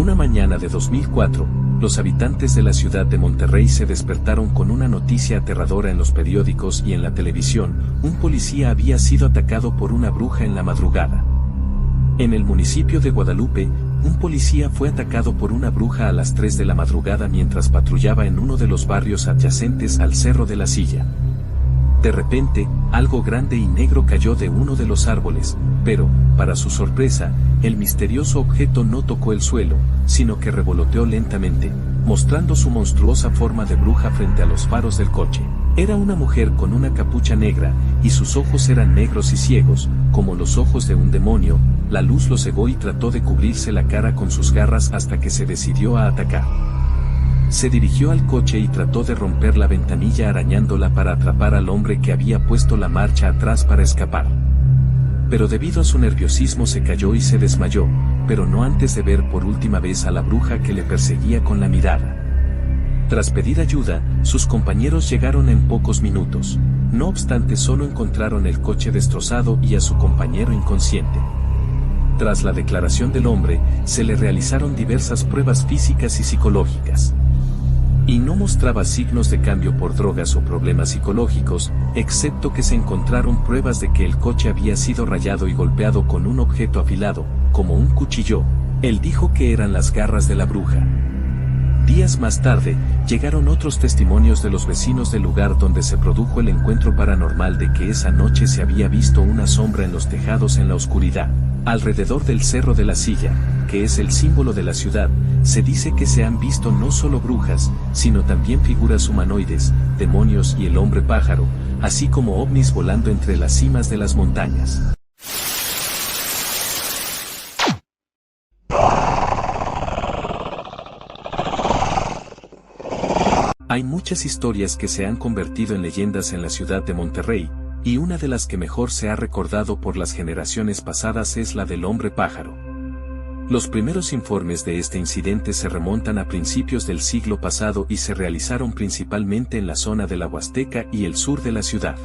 Una mañana de 2004, los habitantes de la ciudad de Monterrey se despertaron con una noticia aterradora en los periódicos y en la televisión: un policía había sido atacado por una bruja en la madrugada. En el municipio de Guadalupe, un policía fue atacado por una bruja a las 3 de la madrugada mientras patrullaba en uno de los barrios adyacentes al Cerro de la Silla. De repente, algo grande y negro cayó de uno de los árboles, pero, para su sorpresa, el misterioso objeto no tocó el suelo, sino que revoloteó lentamente, mostrando su monstruosa forma de bruja frente a los faros del coche. Era una mujer con una capucha negra, y sus ojos eran negros y ciegos, como los ojos de un demonio. La luz lo cegó y trató de cubrirse la cara con sus garras hasta que se decidió a atacar. Se dirigió al coche y trató de romper la ventanilla arañándola para atrapar al hombre que había puesto la marcha atrás para escapar. Pero debido a su nerviosismo se cayó y se desmayó, pero no antes de ver por última vez a la bruja que le perseguía con la mirada. Tras pedir ayuda, sus compañeros llegaron en pocos minutos. No obstante, solo encontraron el coche destrozado y a su compañero inconsciente. Tras la declaración del hombre, se le realizaron diversas pruebas físicas y psicológicas. Y no mostraba signos de cambio por drogas o problemas psicológicos, excepto que se encontraron pruebas de que el coche había sido rayado y golpeado con un objeto afilado, como un cuchillo. Él dijo que eran las garras de la bruja. Días más tarde, llegaron otros testimonios de los vecinos del lugar donde se produjo el encuentro paranormal de que esa noche se había visto una sombra en los tejados en la oscuridad. Alrededor del Cerro de la Silla, que es el símbolo de la ciudad, se dice que se han visto no solo brujas, sino también figuras humanoides, demonios y el hombre pájaro, así como ovnis volando entre las cimas de las montañas. Hay muchas historias que se han convertido en leyendas en la ciudad de Monterrey, y una de las que mejor se ha recordado por las generaciones pasadas es la del hombre pájaro. Los primeros informes de este incidente se remontan a principios del siglo pasado y se realizaron principalmente en la zona de la Huasteca y el sur de la ciudad.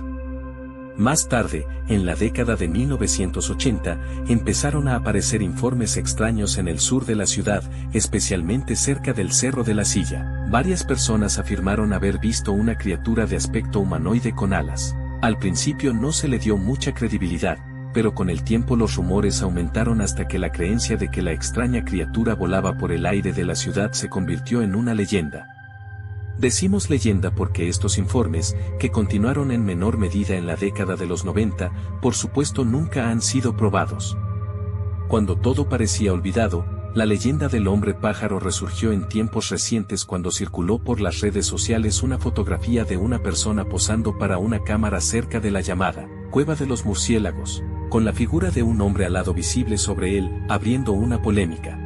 Más tarde, en la década de 1980, empezaron a aparecer informes extraños en el sur de la ciudad, especialmente cerca del Cerro de la Silla. Varias personas afirmaron haber visto una criatura de aspecto humanoide con alas. Al principio no se le dio mucha credibilidad, pero con el tiempo los rumores aumentaron hasta que la creencia de que la extraña criatura volaba por el aire de la ciudad se convirtió en una leyenda. Decimos leyenda porque estos informes, que continuaron en menor medida en la década de los 90, por supuesto nunca han sido probados. Cuando todo parecía olvidado, la leyenda del hombre pájaro resurgió en tiempos recientes cuando circuló por las redes sociales una fotografía de una persona posando para una cámara cerca de la llamada Cueva de los Murciélagos, con la figura de un hombre alado visible sobre él, abriendo una polémica.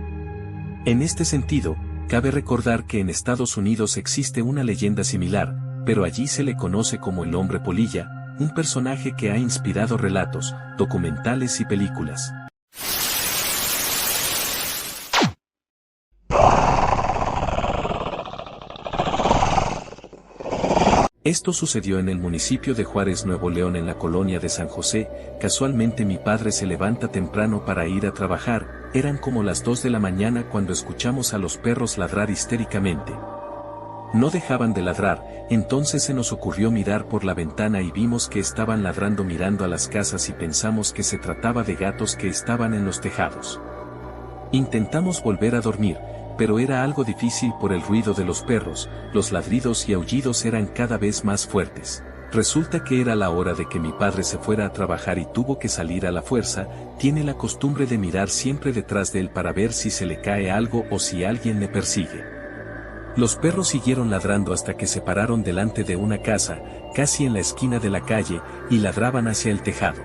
En este sentido, cabe recordar que en Estados Unidos existe una leyenda similar, pero allí se le conoce como el hombre polilla, un personaje que ha inspirado relatos, documentales y películas. Esto sucedió en el municipio de Juárez, Nuevo León, en la colonia de San José. Casualmente mi padre se levanta temprano para ir a trabajar. Eran como las 2 de la mañana cuando escuchamos a los perros ladrar histéricamente. No dejaban de ladrar, entonces se nos ocurrió mirar por la ventana y vimos que estaban ladrando mirando a las casas y pensamos que se trataba de gatos que estaban en los tejados. Intentamos volver a dormir, pero era algo difícil por el ruido de los perros. Los ladridos y aullidos eran cada vez más fuertes. Resulta que era la hora de que mi padre se fuera a trabajar y tuvo que salir a la fuerza. Tiene la costumbre de mirar siempre detrás de él para ver si se le cae algo o si alguien le persigue. Los perros siguieron ladrando hasta que se pararon delante de una casa, casi en la esquina de la calle, y ladraban hacia el tejado.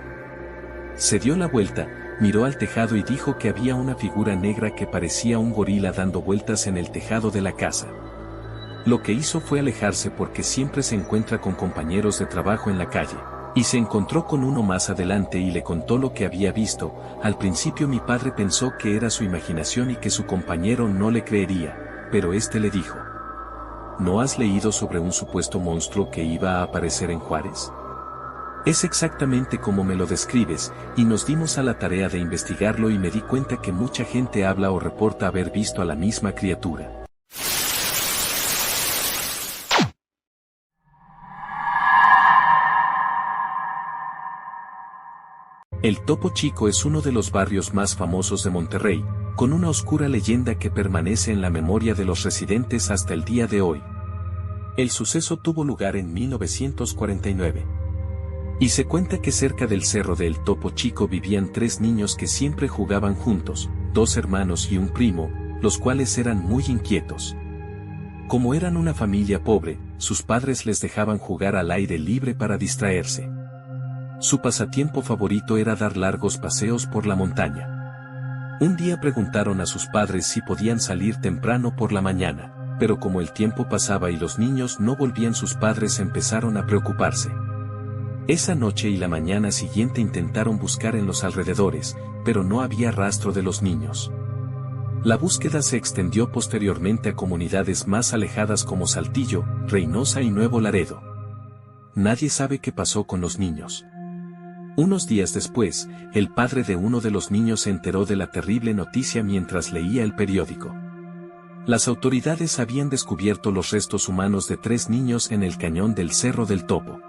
Se dio la vuelta, miró al tejado y dijo que había una figura negra que parecía un gorila dando vueltas en el tejado de la casa. Lo que hizo fue alejarse porque siempre se encuentra con compañeros de trabajo en la calle, y se encontró con uno más adelante y le contó lo que había visto. Al principio mi padre pensó que era su imaginación y que su compañero no le creería, pero este le dijo: ¿No has leído sobre un supuesto monstruo que iba a aparecer en Juárez? Es exactamente como me lo describes, y nos dimos a la tarea de investigarlo y me di cuenta que mucha gente habla o reporta haber visto a la misma criatura. El Topo Chico es uno de los barrios más famosos de Monterrey, con una oscura leyenda que permanece en la memoria de los residentes hasta el día de hoy. El suceso tuvo lugar en 1949. Y se cuenta que cerca del cerro del Topo Chico vivían 3 niños que siempre jugaban juntos, 2 hermanos y un primo, los cuales eran muy inquietos. Como eran una familia pobre, sus padres les dejaban jugar al aire libre para distraerse. Su pasatiempo favorito era dar largos paseos por la montaña. Un día preguntaron a sus padres si podían salir temprano por la mañana, pero como el tiempo pasaba y los niños no volvían, sus padres empezaron a preocuparse. Esa noche y la mañana siguiente intentaron buscar en los alrededores, pero no había rastro de los niños. La búsqueda se extendió posteriormente a comunidades más alejadas como Saltillo, Reynosa y Nuevo Laredo. Nadie sabe qué pasó con los niños. Unos días después, el padre de uno de los niños se enteró de la terrible noticia mientras leía el periódico. Las autoridades habían descubierto los restos humanos de 3 niños en el cañón del Cerro del Topo.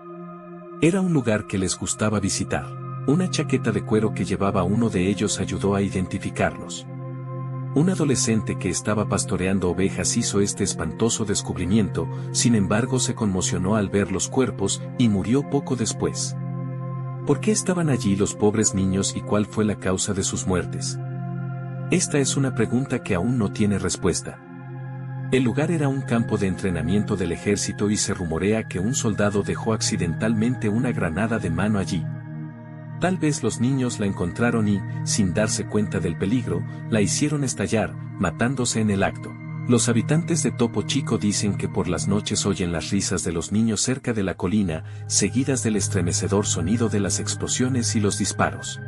Era un lugar que les gustaba visitar. Una chaqueta de cuero que llevaba uno de ellos ayudó a identificarlos. Un adolescente que estaba pastoreando ovejas hizo este espantoso descubrimiento, sin embargo se conmocionó al ver los cuerpos y murió poco después. ¿Por qué estaban allí los pobres niños y cuál fue la causa de sus muertes? Esta es una pregunta que aún no tiene respuesta. El lugar era un campo de entrenamiento del ejército y se rumorea que un soldado dejó accidentalmente una granada de mano allí. Tal vez los niños la encontraron y, sin darse cuenta del peligro, la hicieron estallar, matándose en el acto. Los habitantes de Topo Chico dicen que por las noches oyen las risas de los niños cerca de la colina, seguidas del estremecedor sonido de las explosiones y los disparos.